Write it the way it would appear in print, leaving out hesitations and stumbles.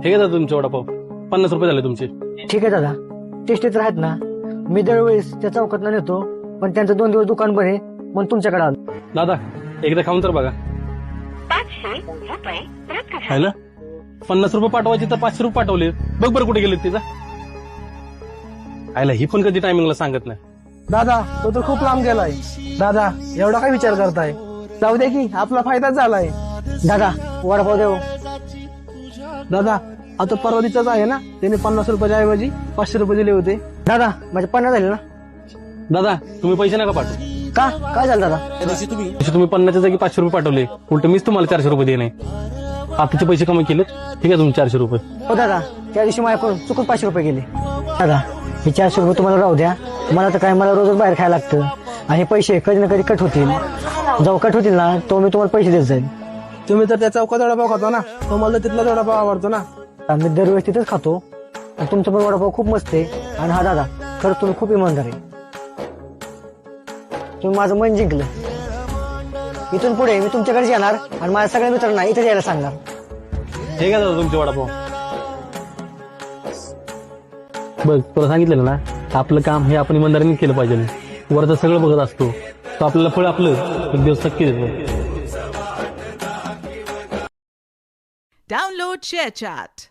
हे घ्या दादा तुमचे वडापाव, 50 रुपये झाले तुमचे. ठीक आहे दादा, टेस्टीच राहत ना. मी दरवेळेस त्या चौकात नेतो, पण त्यांचं 2 दिवस दुकान बने म्हणून तुमच्याकडे आलो. दादा एकदा खाऊन तर बघा. आहे ना, 50 रुपये पाठवायचे तर 500 रुपये पाठवले. बघ बरं कुठे गेले तिचा. आयला ही पण कधी टायमिंगला सांगत नाही. दादा तो तर खूप लांब गेलाय. दादा एवढा काय विचार करताय, जाऊ दे की आपला फायदाच झालाय. दादा वडापाव देऊ. दादा आता परवलीचाच आहे ना, त्याने 50 रुपयाच्या ऐवजी 500 रुपये दिले होते. दादा माझे 50 झाले ना. दादा तुम्ही पैसे नका पाठवू. का काय झालं दादा? तुम्ही 50च्या जागी 500 रुपये पाठवले, उलट मीच तुम्हाला 400 रुपये देणे. आताचे पैसे कमी केले, ठीक आहे तुम्ही 400 रुपये. हो दादा, त्या दिवशी माझ्याकडून चुकून 500 रुपये गेले. दादा हे 400 रुपये तुम्हाला राहू द्या. मला तर काय, मला रोजच बाहेर खायला लागतं आणि पैसे कधी ना कधी कट होतील. जेव्हा कट होतील ना तो मी तुम्हाला पैसे देत जाईल. तुम्ही तर त्या चौकात वडापाव खातो ना, तो मला तिथला वडापाव आवडतो ना. मी दरवेळेस तिथेच खातो आणि तुमचा पण वडापाव खूप मस्त आहे. आणि हा दादा खरंच तुम्ही खूप इमानदार आहे. तुम्ही माझं मन जिंकलं. इथून पुढे मी तुमच्याकडे येणार आणि माझ्या सगळ्या मित्रांना इथे यायला सांगणार. हे का दादा तुमचे वडापाव. बघ तुला सांगितलेलं ना, आपलं काम हे आपण इमानदारीने केलं पाहिजे. वरचं सगळं बघत असतो तो आपल्याला फळ आपलं एक दिवस नक्की देतो. Download ShareChat.